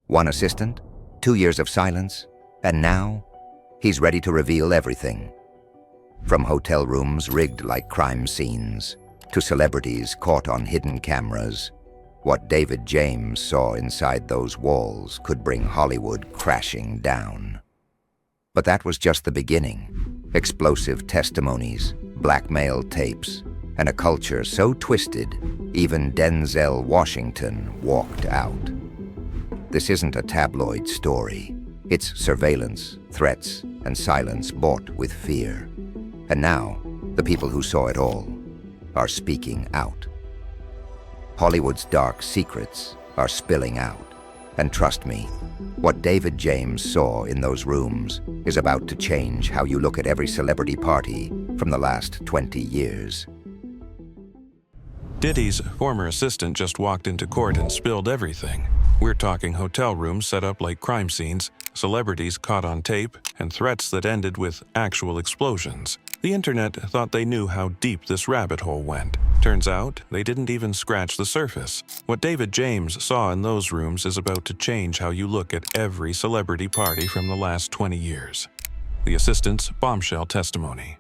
One assistant, 2 years of silence, and now he's ready to reveal everything. From hotel rooms rigged like crime scenes, to celebrities caught on hidden cameras, what David James saw inside those walls could bring Hollywood crashing down. But that was just the beginning. Explosive testimonies, blackmail tapes, and a culture so twisted, even Denzel Washington walked out. This isn't a tabloid story. It's surveillance, threats, and silence bought with fear. And now, the people who saw it all are speaking out. Hollywood's dark secrets are spilling out. And trust me, what David James saw in those rooms is about to change how you look at every celebrity party from the last 20 years. Diddy's former assistant just walked into court and spilled everything. We're talking hotel rooms set up like crime scenes, celebrities caught on tape, and threats that ended with actual explosions. The internet thought they knew how deep this rabbit hole went. Turns out, they didn't even scratch the surface. What David James saw in those rooms is about to change how you look at every celebrity party from the last 20 years. The assistant's bombshell testimony.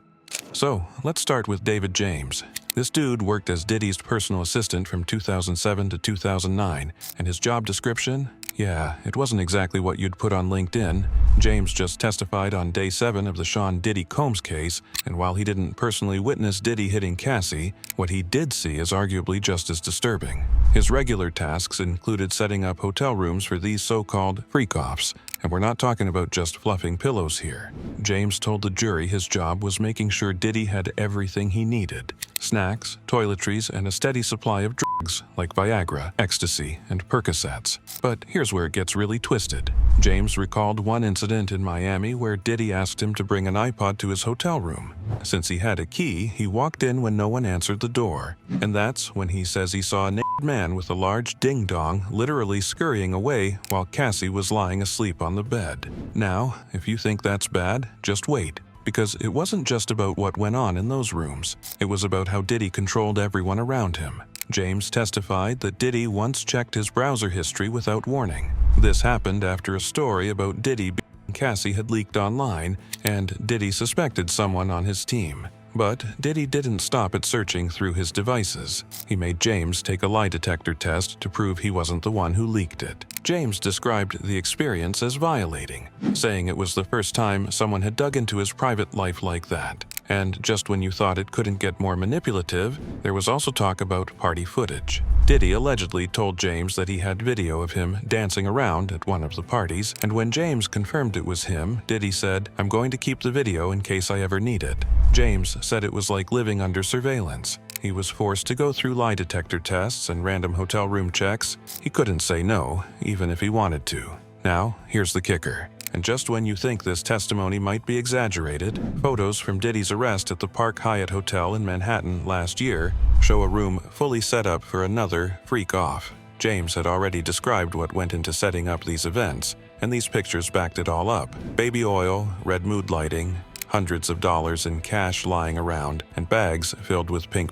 So, let's start with David James. This dude worked as Diddy's personal assistant from 2007 to 2009, and his job description? Yeah, it wasn't exactly what you'd put on LinkedIn. James just testified on day 7 of the Sean Diddy Combs case, and while he didn't personally witness Diddy hitting Cassie, what he did see is arguably just as disturbing. His regular tasks included setting up hotel rooms for these so-called freak-offs, and we're not talking about just fluffing pillows here. James told the jury his job was making sure Diddy had everything he needed: snacks, toiletries, and a steady supply of drugs like Viagra, ecstasy, and Percocets. But here's where it gets really twisted. James recalled one incident in Miami where Diddy asked him to bring an iPod to his hotel room. Since he had a key, he walked in when no one answered the door. And that's when he says he saw a naked man with a large ding-dong literally scurrying away while Cassie was lying asleep on the bed. Now, if you think that's bad, just wait. Because it wasn't just about what went on in those rooms. It was about how Diddy controlled everyone around him. James testified that Diddy once checked his browser history without warning. This happened after a story about Diddy being Cassie had leaked online, and Diddy suspected someone on his team. But Diddy didn't stop at searching through his devices. He made James take a lie detector test to prove he wasn't the one who leaked it. James described the experience as violating, saying it was the first time someone had dug into his private life like that. And just when you thought it couldn't get more manipulative, there was also talk about party footage. Diddy allegedly told James that he had video of him dancing around at one of the parties, and when James confirmed it was him, Diddy said, "I'm going to keep the video in case I ever need it." James said it was like living under surveillance. He was forced to go through lie detector tests and random hotel room checks. He couldn't say no, even if he wanted to. Now, here's the kicker. And just when you think this testimony might be exaggerated, photos from Diddy's arrest at the Park Hyatt Hotel in Manhattan last year show a room fully set up for another freak-off. James had already described what went into setting up these events, and these pictures backed it all up. Baby oil, red mood lighting, hundreds of dollars in cash lying around, and bags filled with pink.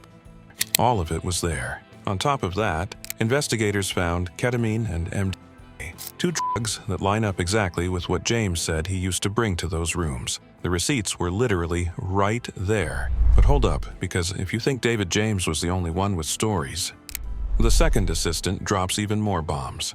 All of it was there. On top of that, investigators found ketamine and MDMA, two drugs that line up exactly with what James said he used to bring to those rooms. The receipts were literally right there. But hold up, because if you think David James was the only one with stories, the second assistant drops even more bombs.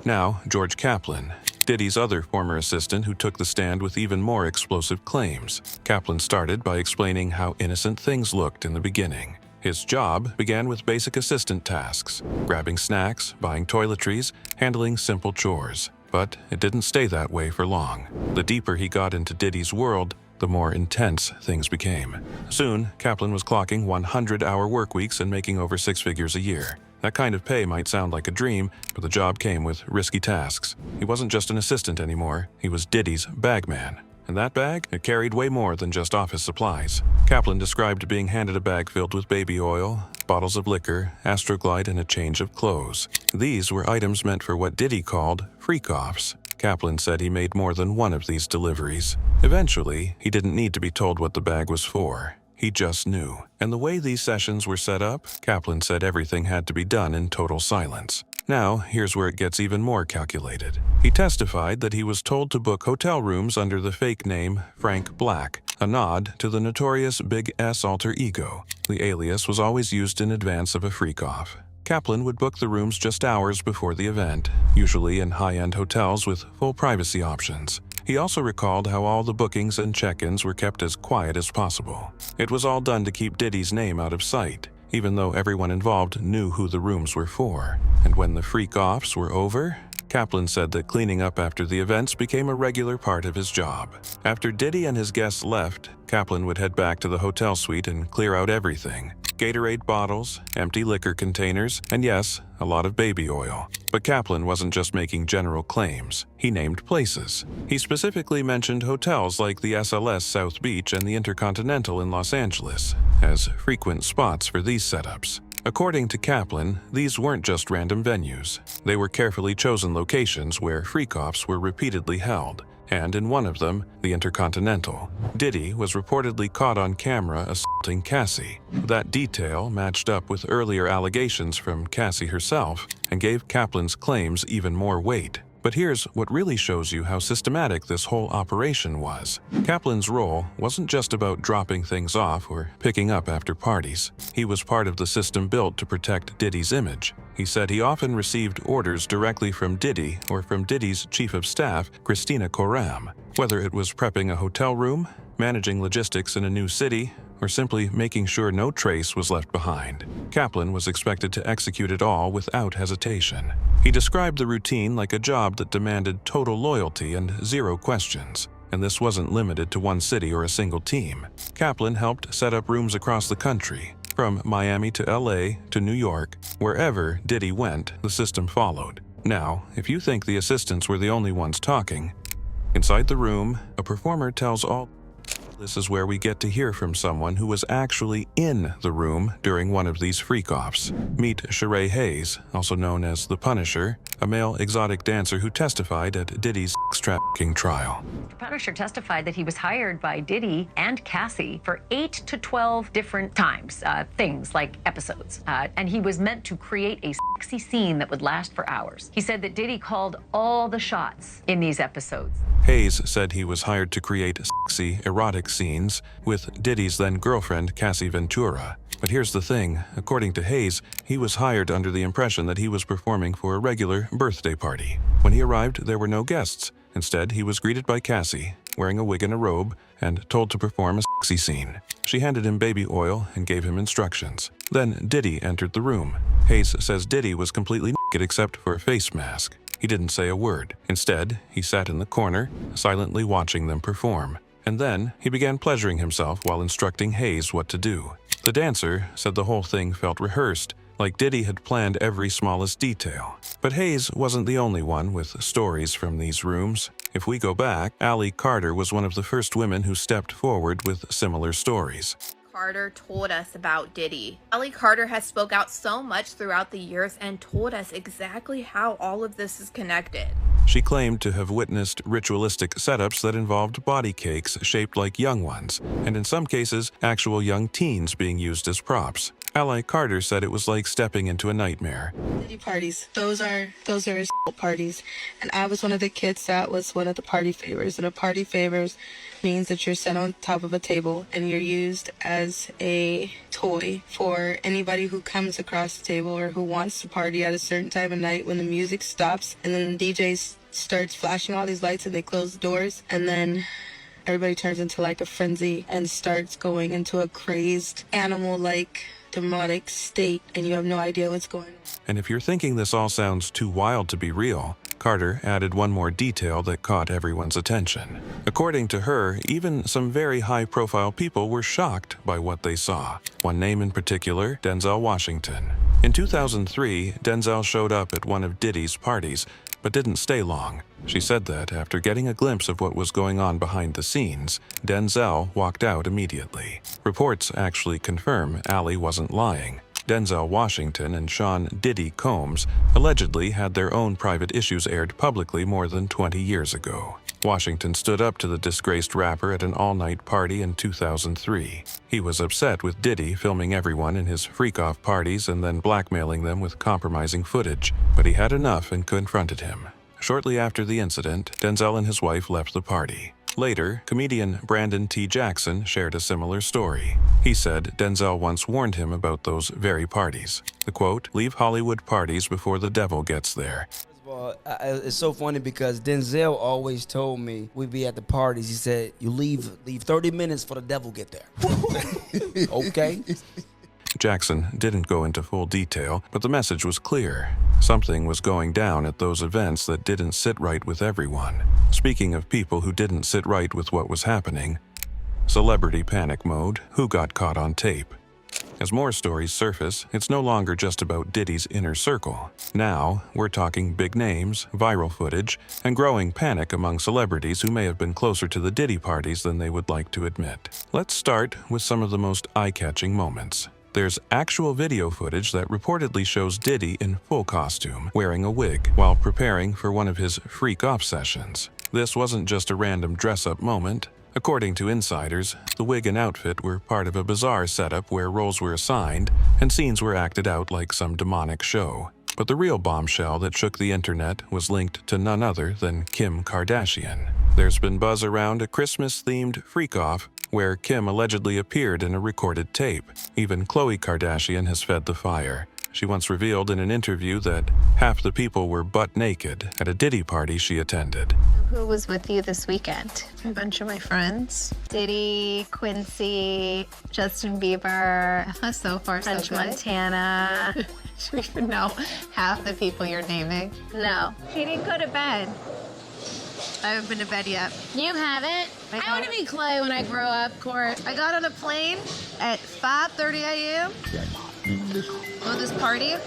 Now, George Kaplan, Diddy's other former assistant who took the stand with even more explosive claims. Kaplan started by explaining how innocent things looked in the beginning. His job began with basic assistant tasks, grabbing snacks, buying toiletries, handling simple chores. But it didn't stay that way for long. The deeper he got into Diddy's world, the more intense things became. Soon, Kaplan was clocking 100-hour work weeks and making over 6 figures a year. That kind of pay might sound like a dream, but the job came with risky tasks. He wasn't just an assistant anymore, he was Diddy's bagman. And that bag, it carried way more than just office supplies. Kaplan described being handed a bag filled with baby oil, bottles of liquor, Astroglide, and a change of clothes. These were items meant for what Diddy called freak-offs. Kaplan said he made more than one of these deliveries. Eventually, he didn't need to be told what the bag was for. He just knew. And the way these sessions were set up, Kaplan said everything had to be done in total silence. Now, here's where it gets even more calculated. He testified that he was told to book hotel rooms under the fake name Frank Black, a nod to the notorious Big S alter ego. The alias was always used in advance of a freak-off. Kaplan would book the rooms just hours before the event, usually in high-end hotels with full privacy options. He also recalled how all the bookings and check-ins were kept as quiet as possible. It was all done to keep Diddy's name out of sight, even though everyone involved knew who the rooms were for. And when the freak-offs were over, Kaplan said that cleaning up after the events became a regular part of his job. After Diddy and his guests left, Kaplan would head back to the hotel suite and clear out everything. Gatorade bottles, empty liquor containers, and yes, a lot of baby oil. But Kaplan wasn't just making general claims. He named places. He specifically mentioned hotels like the SLS South Beach and the Intercontinental in Los Angeles as frequent spots for these setups. According to Kaplan, these weren't just random venues. They were carefully chosen locations where freak-offs were repeatedly held. And in one of them, the Intercontinental, Diddy was reportedly caught on camera assaulting Cassie. That detail matched up with earlier allegations from Cassie herself and gave Kaplan's claims even more weight. But here's what really shows you how systematic this whole operation was. Kaplan's role wasn't just about dropping things off or picking up after parties. He was part of the system built to protect Diddy's image. He said he often received orders directly from Diddy or from Diddy's chief of staff, Christina Koram, whether it was prepping a hotel room, managing logistics in a new city, or simply making sure no trace was left behind. Kaplan was expected to execute it all without hesitation. He described the routine like a job that demanded total loyalty and zero questions. And this wasn't limited to one city or a single team. Kaplan helped set up rooms across the country, from Miami to LA to New York. Wherever Diddy went, the system followed. Now, if you think the assistants were the only ones talking, inside the room, a performer tells all. This is where we get to hear from someone who was actually in the room during one of these freak-offs. Meet Sheree Hayes, also known as The Punisher, a male exotic dancer who testified at Diddy's sex-trafficking trial. The Punisher testified that he was hired by Diddy and Cassie for 8 to 12 different times, things like episodes. And he was meant to create a sexy scene that would last for hours. He said that Diddy called all the shots in these episodes. Hayes said he was hired to create sexy, erotic scenes with Diddy's then-girlfriend Cassie Ventura. But here's the thing, according to Hayes, he was hired under the impression that he was performing for a regular birthday party. When he arrived, there were no guests. Instead, he was greeted by Cassie, wearing a wig and a robe, and told to perform a sexy scene. She handed him baby oil and gave him instructions. Then Diddy entered the room. Hayes says Diddy was completely naked except for a face mask. He didn't say a word. Instead, he sat in the corner, silently watching them perform. And then, he began pleasuring himself while instructing Hayes what to do. The dancer said the whole thing felt rehearsed, like Diddy had planned every smallest detail. But Hayes wasn't the only one with stories from these rooms. If we go back, Allie Carter was one of the first women who stepped forward with similar stories. Carter told us about Diddy. Allie Carter has spoke out so much throughout the years and told us exactly how all of this is connected. She claimed to have witnessed ritualistic setups that involved body cakes shaped like young ones, and in some cases, actual young teens being used as props. Allie Carter said it was like stepping into a nightmare. Diddy parties, those are his parties, and I was one of the kids that was one of the party favors, and a party favors means that you're set on top of a table and you're used as a toy for anybody who comes across the table or who wants to party at a certain time of night when the music stops and then the DJ starts flashing all these lights and they close the doors, and then everybody turns into like a frenzy and starts going into a crazed animal-like demonic state, and you have no idea what's going on. And if you're thinking this all sounds too wild to be real, Carter added one more detail that caught everyone's attention. According to her, even some very high-profile people were shocked by what they saw. One name in particular, Denzel Washington. In 2003, Denzel showed up at one of Diddy's parties, but didn't stay long. She said that after getting a glimpse of what was going on behind the scenes, Denzel walked out immediately. Reports actually confirm Allie wasn't lying. Denzel Washington and Sean Diddy Combs allegedly had their own private issues aired publicly more than 20 years ago. Washington stood up to the disgraced rapper at an all-night party in 2003. He was upset with Diddy filming everyone in his freak-off parties and then blackmailing them with compromising footage, but he had enough and confronted him. Shortly after the incident, Denzel and his wife left the party. Later, comedian Brandon T. Jackson shared a similar story. He said Denzel once warned him about those very parties. The quote, "Leave Hollywood parties before the devil gets there." It's so funny because Denzel always told me we'd be at the parties. He said, "You leave 30 minutes for the devil get there." Okay. Jackson didn't go into full detail, but the message was clear. Something was going down at those events that didn't sit right with everyone. Speaking of people who didn't sit right with what was happening, celebrity panic mode, who got caught on tape? As more stories surface, it's no longer just about Diddy's inner circle. Now, we're talking big names, viral footage, and growing panic among celebrities who may have been closer to the Diddy parties than they would like to admit. Let's start with some of the most eye-catching moments. There's actual video footage that reportedly shows Diddy in full costume, wearing a wig, while preparing for one of his freak-off sessions. This wasn't just a random dress-up moment. According to insiders, the wig and outfit were part of a bizarre setup where roles were assigned and scenes were acted out like some demonic show. But the real bombshell that shook the internet was linked to none other than Kim Kardashian. There's been buzz around a Christmas-themed freak-off where Kim allegedly appeared in a recorded tape. Even Khloe Kardashian has fed the fire. She once revealed in an interview that half the people were butt naked at a Diddy party she attended. Who was with you this weekend? A bunch of my friends. Diddy, Quincy, Justin Bieber, so far so good. Montana. Do you even know half the people you're naming? No. She didn't go to bed. I haven't been to bed yet. You haven't? I want to be Clay when I grow up, Court. I got on a plane at 5:30 a.m. on this party. I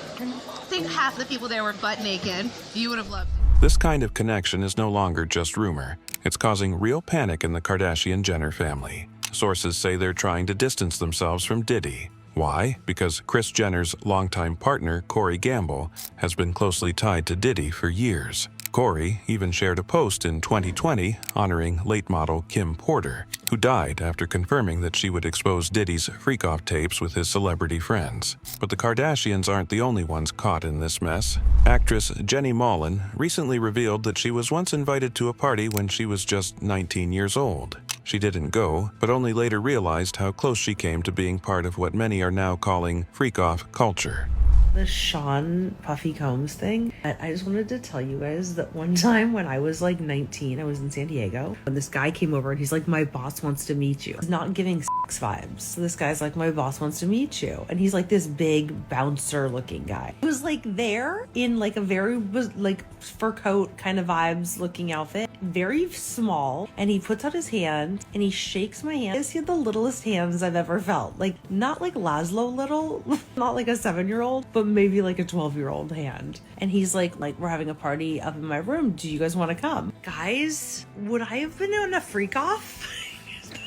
think half the people there were butt naked. You would have loved it. This kind of connection is no longer just rumor. It's causing real panic in the Kardashian-Jenner family. Sources say they're trying to distance themselves from Diddy. Why? Because Kris Jenner's longtime partner, Corey Gamble, has been closely tied to Diddy for years. Corey even shared a post in 2020 honoring late model Kim Porter, who died after confirming that she would expose Diddy's freak-off tapes with his celebrity friends. But the Kardashians aren't the only ones caught in this mess. Actress Jenny Mollen recently revealed that she was once invited to a party when she was just 19 years old. She didn't go, but only later realized how close she came to being part of what many are now calling freak-off culture. The Sean Puffy Combs thing. I just wanted to tell you guys that one time when I was like 19, I was in San Diego, and this guy came over and he's like, "My boss wants to meet you." He's not giving sex vibes. So this guy's like, "My boss wants to meet you." And he's like this big bouncer looking guy. He was like there in like a very like fur coat kind of vibes looking outfit. Very small. And he puts out his hand and he shakes my hand. He had the littlest hands I've ever felt. Like not like Laszlo little, not like a 7-year-old, but maybe like a 12-year-old hand. And he's like, we're having a party up in my room. Do you guys want to come? Guys, would I have been on a freak off?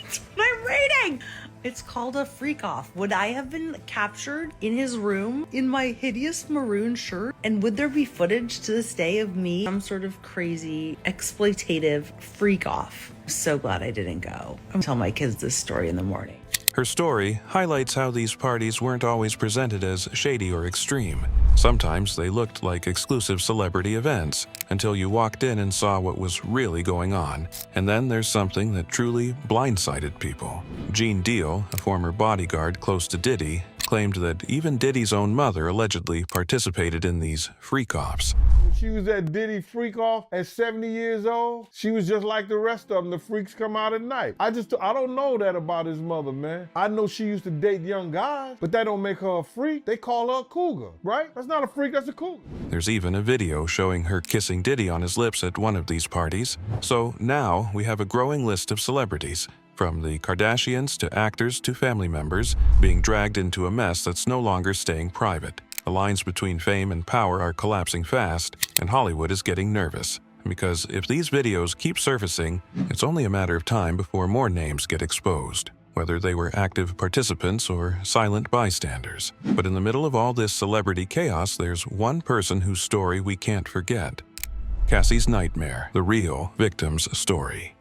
That's what I'm rating. It's called a freak off. Would I have been captured in his room in my hideous maroon shirt? And would there be footage to this day of me, some sort of crazy exploitative freak off? I'm so glad I didn't go. I'm gonna tell my kids this story in the morning. Her story highlights how these parties weren't always presented as shady or extreme. Sometimes they looked like exclusive celebrity events until you walked in and saw what was really going on. And then there's something that truly blindsided people. Gene Deal, a former bodyguard close to Diddy, claimed that even Diddy's own mother allegedly participated in these freak-offs. She was at Diddy freak-off at 70 years old. She was just like the rest of them. The freaks come out at night. I don't know that about his mother, man. I know she used to date young guys, but that don't make her a freak. They call her a cougar, right? That's not a freak, that's a cougar. There's even a video showing her kissing Diddy on his lips at one of these parties. So now we have a growing list of celebrities, from the Kardashians to actors to family members, being dragged into a mess that's no longer staying private. The lines between fame and power are collapsing fast, and Hollywood is getting nervous. Because if these videos keep surfacing, it's only a matter of time before more names get exposed, whether they were active participants or silent bystanders. But in the middle of all this celebrity chaos, there's one person whose story we can't forget. Cassie's nightmare, the real victim's story.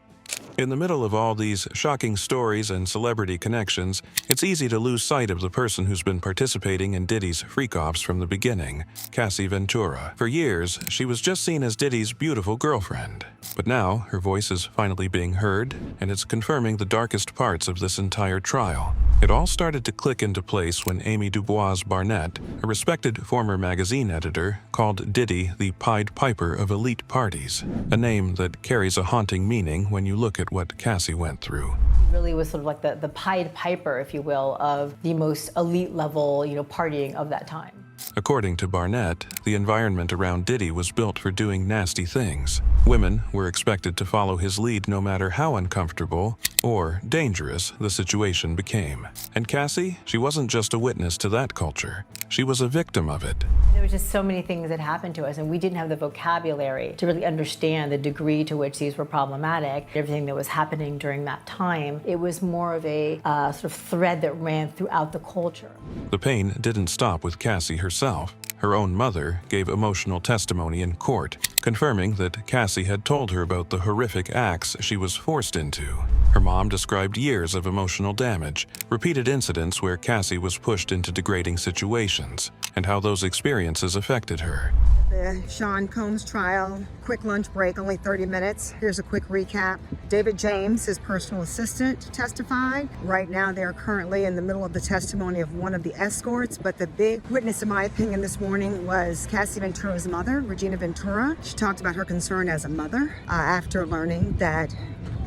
In the middle of all these shocking stories and celebrity connections, it's easy to lose sight of the person who's been participating in Diddy's freak-offs from the beginning, Cassie Ventura. For years, she was just seen as Diddy's beautiful girlfriend. But now, her voice is finally being heard, and it's confirming the darkest parts of this entire trial. It all started to click into place when Amy Dubois Barnett, a respected former magazine editor, called Diddy the Pied Piper of elite parties, a name that carries a haunting meaning when you look at what Cassie went through. Really was sort of like the Pied Piper, if you will, of the most elite level, partying of that time. According to Barnett, the environment around Diddy was built for doing nasty things. Women were expected to follow his lead no matter how uncomfortable or dangerous the situation became. And Cassie, she wasn't just a witness to that culture. She was a victim of it. There was just so many things that happened to us, and we didn't have the vocabulary to really understand the degree to which these were problematic. Everything that was happening during that time, it was more of a sort of thread that ran throughout the culture. The pain didn't stop with Cassie herself. Her own mother gave emotional testimony in court, confirming that Cassie had told her about the horrific acts she was forced into. Her mom described years of emotional damage, repeated incidents where Cassie was pushed into degrading situations, and how those experiences affected her. The Sean Combs trial, quick lunch break, only 30 minutes. Here's a quick recap. David James, his personal assistant, testified. Right now, they're currently in the middle of the testimony of one of the escorts, but the big witness, in my opinion, this morning was Cassie Ventura's mother, Regina Ventura. She talked about her concern as a mother after learning that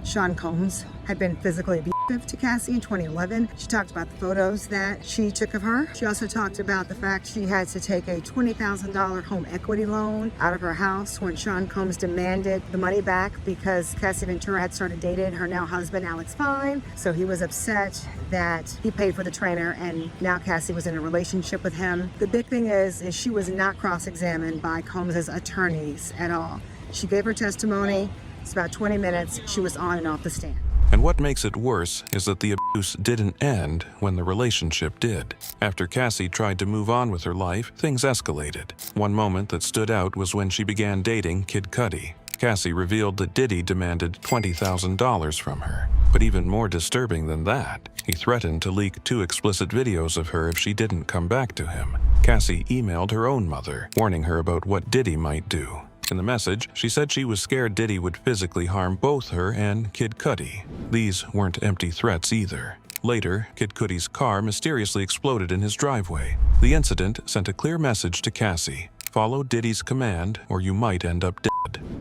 Sean Combs had been physically abusive to Cassie in 2011. She talked about the photos that she took of her. She also talked about the fact she had to take a $20,000 home equity loan out of her house when Sean Combs demanded the money back because Cassie Ventura had started dating her now husband, Alex Fine. So he was upset that he paid for the trainer, and now Cassie was in a relationship with him. The big thing is she was not cross-examined by Combs' attorneys at all. She gave her testimony. It's about 20 minutes. She was on and off the stand. And what makes it worse is that the abuse didn't end when the relationship did. After Cassie tried to move on with her life, things escalated. One moment that stood out was when she began dating Kid Cudi. Cassie revealed that Diddy demanded $20,000 from her. But even more disturbing than that, he threatened to leak 2 explicit videos of her if she didn't come back to him. Cassie emailed her own mother, warning her about what Diddy might do. In the message, she said she was scared Diddy would physically harm both her and Kid Cudi. These weren't empty threats either. Later, Kid Cudi's car mysteriously exploded in his driveway. The incident sent a clear message to Cassie: follow Diddy's command or you might end up dead.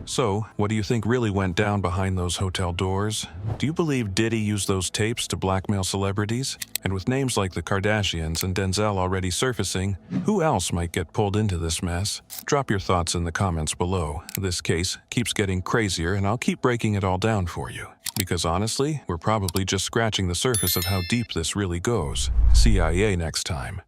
So, what do you think really went down behind those hotel doors? Do you believe Diddy used those tapes to blackmail celebrities? And with names like the Kardashians and Denzel already surfacing, who else might get pulled into this mess? Drop your thoughts in the comments below. This case keeps getting crazier, and I'll keep breaking it all down for you. Because honestly, we're probably just scratching the surface of how deep this really goes. CIA next time.